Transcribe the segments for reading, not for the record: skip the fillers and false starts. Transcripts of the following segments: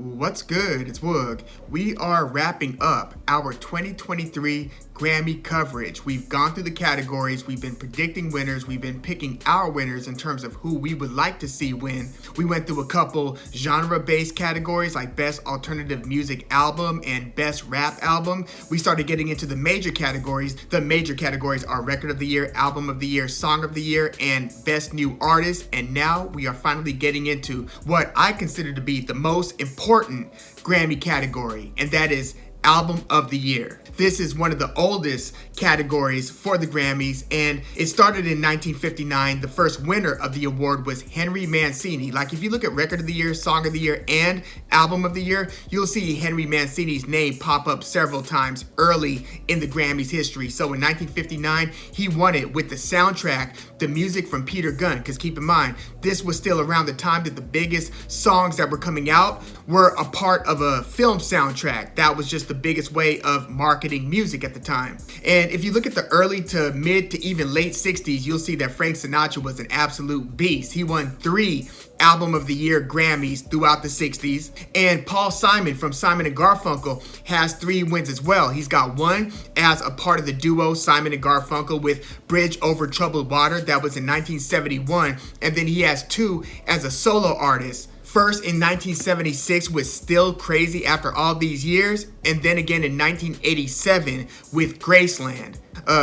What's good? It's Woog. We are wrapping up our 2023 Grammy coverage. We've gone through the categories, we've been predicting winners, we've been picking our winners in terms of who we would like to see win. We went through a couple genre-based categories like Best Alternative Music Album and Best Rap Album. We started getting into the major categories. The major categories are Record of the Year, Album of the Year, Song of the Year, and Best New Artist. And now we are finally getting into what I consider to be the most important Grammy category, and that is Album of the Year. This is one of the oldest categories for the Grammys, and it started in 1959. The first winner of the award was Henry Mancini. Like, if you look at Record of the Year, Song of the Year, and Album of the Year, you'll see Henry Mancini's name pop up several times early in the Grammys history. So in 1959, he won it with the soundtrack, the music from Peter Gunn, because keep in mind, this was still around the time that the biggest songs that were coming out were a part of a film soundtrack. That was just the biggest way of marketing music at the time. And if you look at the early to mid to even late 60s, you'll see that Frank Sinatra was an absolute beast. He won 3 Album of the Year Grammys throughout the 60s. And Paul Simon from Simon and Garfunkel has 3 wins as well. He's got 1 as a part of the duo Simon and Garfunkel with Bridge Over Troubled Water. That was in 1971. And then he has 2 as a solo artist. First in 1976 with Still Crazy After All These Years, and then again in 1987 with Graceland.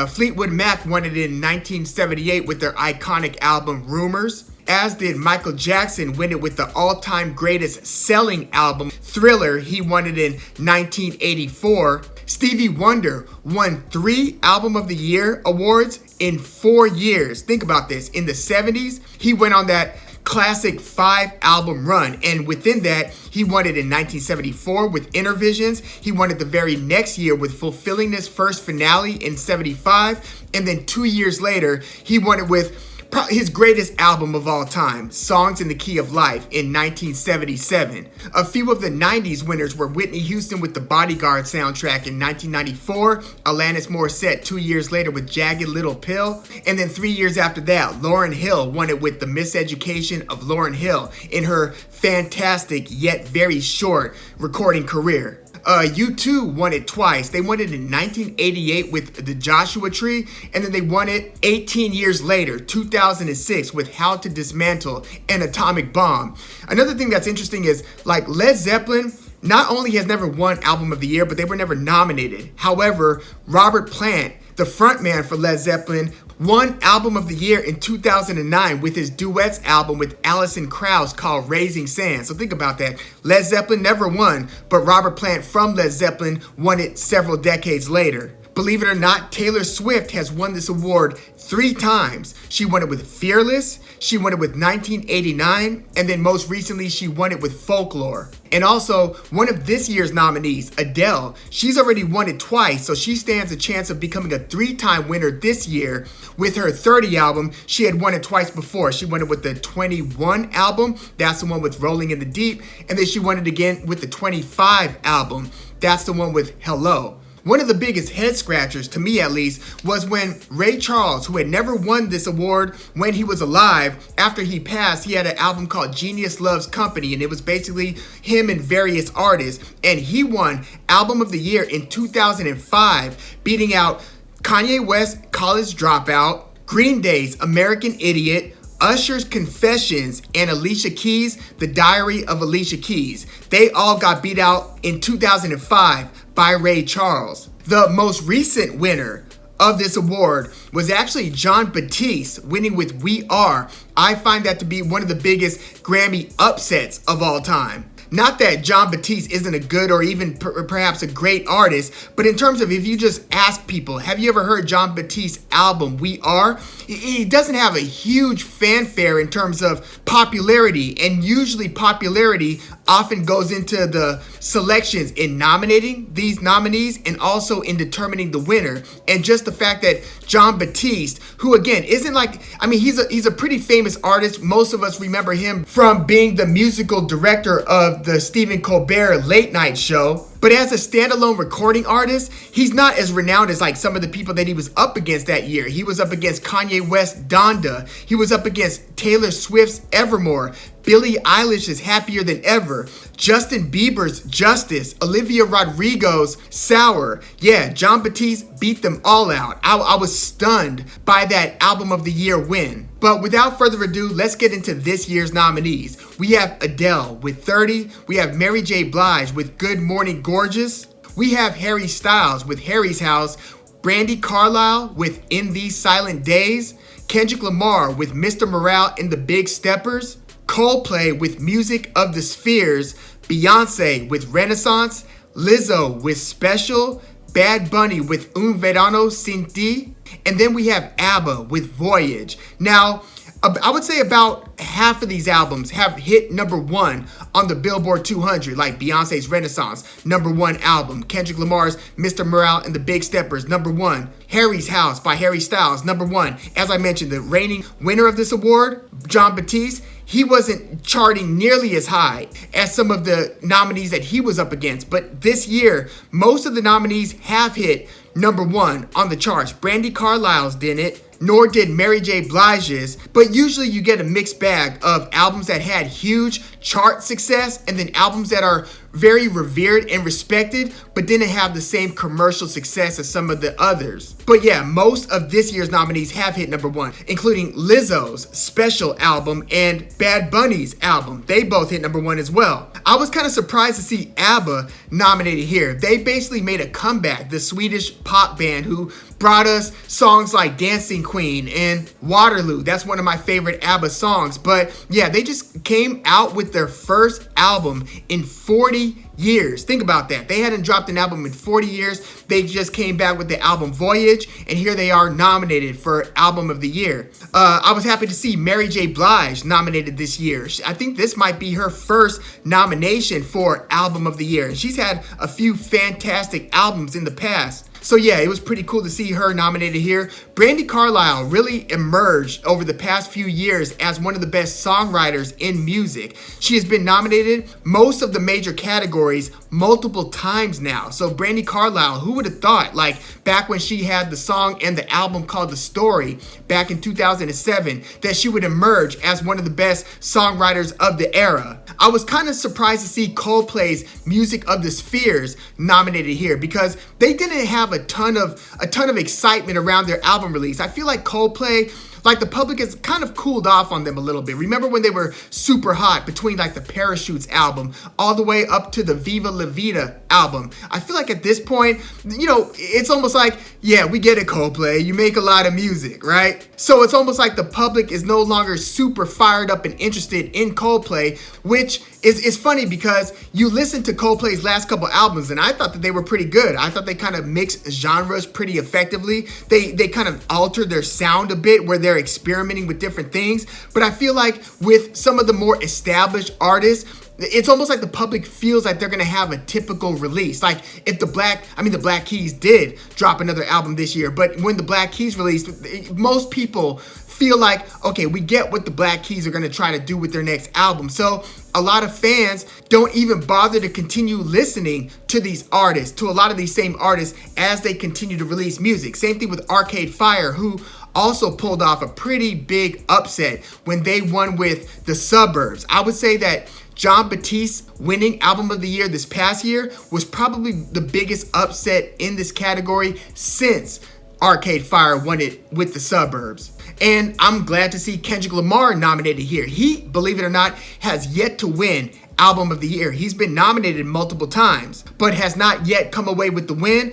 Fleetwood Mac won it in 1978 with their iconic album Rumors, as did Michael Jackson win it with the all-time greatest selling album Thriller. He won it in 1984. Stevie Wonder won 3 Album of the Year awards in 4 years. Think about this. In the 70s, he went on that classic 5-album run, and within that he won it in 1974 with Intervisions. He won it the very next year with Fulfilling This First Finale in 75, and then 2 years later he won it with his greatest album of all time, Songs in the Key of Life, in 1977. A few of the 90s winners were Whitney Houston with the Bodyguard soundtrack in 1994, Alanis Morissette 2 years later with Jagged Little Pill, and then 3 years after that, Lauryn Hill won it with The Miseducation of Lauryn Hill in her fantastic yet very short recording career. U2 won it twice. They won it in 1988 with The Joshua Tree, and then they won it 18 years later, 2006, with How to Dismantle an Atomic Bomb. Another thing that's interesting is, like, Led Zeppelin not only has never won Album of the Year, but they were never nominated. However, Robert Plant, the frontman for Led Zeppelin, won Album of the Year in 2009 with his duets album with Alison Krauss called Raising Sand. So think about that. Led Zeppelin never won, but Robert Plant from Led Zeppelin won it several decades later. Believe it or not, Taylor Swift has won this award 3 times. She won it with Fearless, she won it with 1989, and then most recently she won it with Folklore. And also, one of this year's nominees, Adele, she's already won it twice, so she stands a chance of becoming a 3-time winner this year. With her 30 album, she had won it twice before. She won it with the 21 album, that's the one with Rolling in the Deep, and then she won it again with the 25 album, that's the one with Hello. One of the biggest head scratchers, to me at least, was when Ray Charles, who had never won this award when he was alive, after he passed, he had an album called Genius Loves Company, and it was basically him and various artists, and he won Album of the Year in 2005, beating out Kanye West's College Dropout, Green Day's American Idiot, Usher's Confessions, and Alicia Keys' The Diary of Alicia Keys. They all got beat out in 2005 by Ray Charles. The most recent winner of this award was actually Jon Batiste, winning with We Are. I find that to be one of the biggest Grammy upsets of all time. Not that Jon Batiste isn't a good or even perhaps a great artist, but in terms of if you just ask people, have you ever heard Jon Batiste's album, We Are? He doesn't have a huge fanfare in terms of popularity, and usually popularity often goes into the selections in nominating these nominees and also in determining the winner. And just the fact that Jon Batiste, who again isn't like, I mean, he's a pretty famous artist. Most of us remember him from being the musical director of the Stephen Colbert late night show. But as a standalone recording artist, he's not as renowned as like some of the people that he was up against that year. He was up against Kanye West's Donda. He was up against Taylor Swift's Evermore, Billie Eilish's Happier Than Ever, Justin Bieber's Justice, Olivia Rodrigo's Sour. Yeah, Jon Batiste beat them all out. I was stunned by that Album of the Year win. But without further ado, let's get into this year's nominees. We have Adele with 30. We have Mary J. Blige with Good Morning Gorgeous. We have Harry Styles with Harry's House. Brandi Carlile with In These Silent Days. Kendrick Lamar with Mr. Morale and the Big Steppers. Coldplay with Music of the Spheres. Beyonce with Renaissance. Lizzo with Special. Bad Bunny with Verano Sin Ti. And then we have ABBA with Voyage. Now, I would say about half of these albums have hit #1 on the Billboard 200, like Beyonce's Renaissance, #1 album. Kendrick Lamar's Mr. Morale and the Big Steppers, #1. Harry's House by Harry Styles, #1. As I mentioned, the reigning winner of this award, Jon Batiste, he wasn't charting nearly as high as some of the nominees that he was up against. But this year, most of the nominees have hit #1 on the charts. Brandi Carlile's didn't, nor did Mary J. Blige's, but usually you get a mixed bag of albums that had huge chart success and then albums that are very revered and respected, but didn't have the same commercial success as some of the others. But yeah, most of this year's nominees have hit #1, including Lizzo's Special album and Bad Bunny's album. They both hit #1 as well. I was kind of surprised to see ABBA nominated here. They basically made a comeback, the Swedish pop band who brought us songs like Dancing Queen and Waterloo. That's one of my favorite ABBA songs. But yeah, they just came out with their first album in 40 years. Think about that. They hadn't dropped an album in 40 years. They just came back with the album Voyage, and here they are nominated for Album of the Year. I was happy to see Mary J. Blige nominated this year. I think this might be her first nomination for Album of the Year. And she's had a few fantastic albums in the past. So yeah, it was pretty cool to see her nominated here. Brandi Carlile really emerged over the past few years as one of the best songwriters in music. She has been nominated most of the major categories multiple times now. So Brandi Carlile, who would have thought, like back when she had the song and the album called The Story back in 2007, that she would emerge as one of the best songwriters of the era. I was kind of surprised to see Coldplay's Music of the Spheres nominated here because they didn't have a ton of excitement around their album release. I feel like Coldplay, like the public has kind of cooled off on them a little bit. Remember when they were super hot between like the Parachutes album all the way up to the Viva La Vida album? I feel like at this point, you know, it's almost like, yeah, we get it, Coldplay. You make a lot of music, right? So it's almost like the public is no longer super fired up and interested in Coldplay, which is funny because you listen to Coldplay's last couple albums and I thought that they were pretty good. I thought they kind of mixed genres pretty effectively. They kind of altered their sound a bit where they're experimenting with different things. But I feel like with some of the more established artists, it's almost like the public feels like they're gonna have a typical release. Like if the Black Keys did drop another album this year, but when the Black Keys released, most people feel like, okay, we get what the Black Keys are gonna try to do with their next album. So a lot of fans don't even bother to continue listening to these artists, to a lot of these same artists as they continue to release music. Same thing with Arcade Fire, who also pulled off a pretty big upset when they won with The Suburbs. I would say that Jon Batiste winning Album of the Year this past year was probably the biggest upset in this category since Arcade Fire won it with The Suburbs. And I'm glad to see Kendrick Lamar nominated here. He, believe it or not, has yet to win Album of the Year. He's been nominated multiple times, but has not yet come away with the win.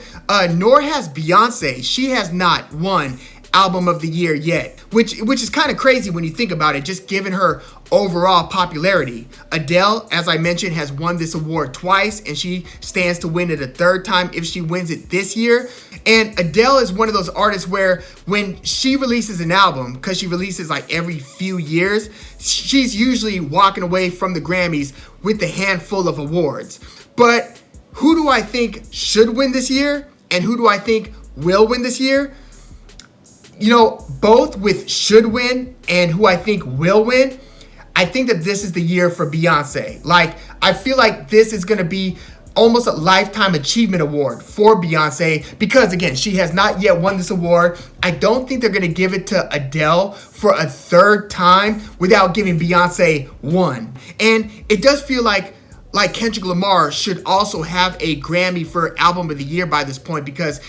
Nor has Beyonce. She has not won Album of the Year yet, which is kind of crazy when you think about it, just given her overall popularity. Adele, as I mentioned, has won this award twice, and she stands to win it a third time if she wins it this year. And Adele is one of those artists where when she releases an album, because she releases like every few years, she's usually walking away from the Grammys with a handful of awards. But who do I think should win this year, and who do I think will win this year? You know, both with should win and who I think will win, I think that this is the year for Beyonce. Like, I feel like this is going to be almost a lifetime achievement award for Beyonce because, again, she has not yet won this award. I don't think they're going to give it to Adele for a third time without giving Beyonce one. And it does feel like Kendrick Lamar should also have a Grammy for Album of the Year by this point because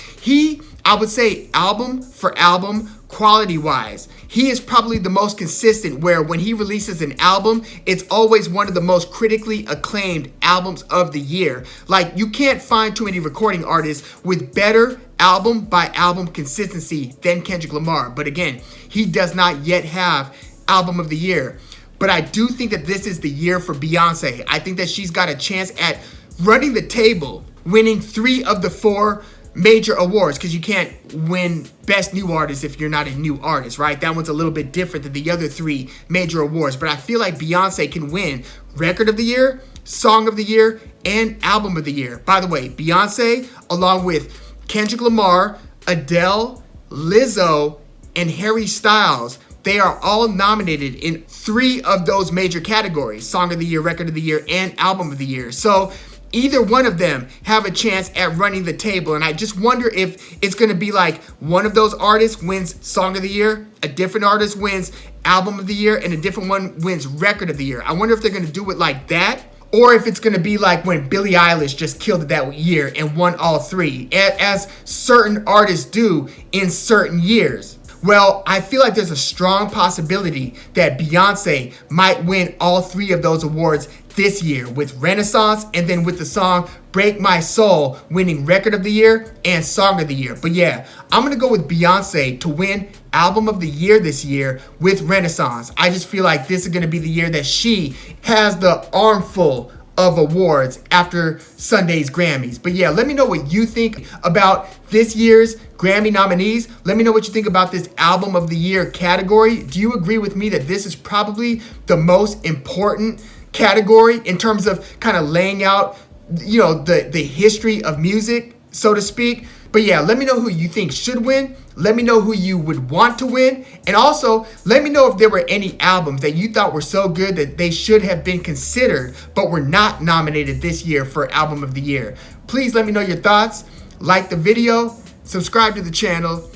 I would say album for album, quality-wise, he is probably the most consistent where when he releases an album, it's always one of the most critically acclaimed albums of the year. Like, you can't find too many recording artists with better album by album consistency than Kendrick Lamar. But again, he does not yet have Album of the Year. But I do think that this is the year for Beyonce. I think that she's got a chance at running the table, winning 3 of the 4 major awards, because you can't win Best New Artist if you're not a new artist, right? That one's a little bit different than the other 3 major awards. But I feel like Beyonce can win Record of the Year, Song of the Year, and Album of the Year. By the way, Beyonce, along with Kendrick Lamar, Adele, Lizzo, and Harry Styles, they are all nominated in 3 of those major categories: Song of the Year, Record of the Year, and Album of the Year. So either one of them have a chance at running the table. And I just wonder if it's going to be like one of those artists wins Song of the Year, a different artist wins Album of the Year, and a different one wins Record of the Year. I wonder if they're going to do it like that, or if it's going to be like when Billie Eilish just killed it that year and won all 3, as certain artists do in certain years. Well, I feel like there's a strong possibility that Beyonce might win all 3 of those awards this year, with Renaissance and then with the song Break My Soul winning Record of the Year and Song of the Year. But yeah, I'm going to go with Beyonce to win Album of the Year this year with Renaissance. I just feel like this is going to be the year that she has the armful of awards after Sunday's Grammys. But yeah, let me know what you think about this year's Grammy nominees. Let me know what you think about this Album of the Year category. Do you agree with me that this is probably the most important category in terms of kind of laying out, the history of music, so to speak? But yeah, let me know who you think should win. Let me know who you would want to win. And also, let me know if there were any albums that you thought were so good that they should have been considered but were not nominated this year for Album of the Year. Please let me know your thoughts. Like the video. Subscribe to the channel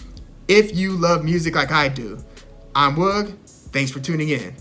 if you love music like I do. I'm Woog. Thanks for tuning in.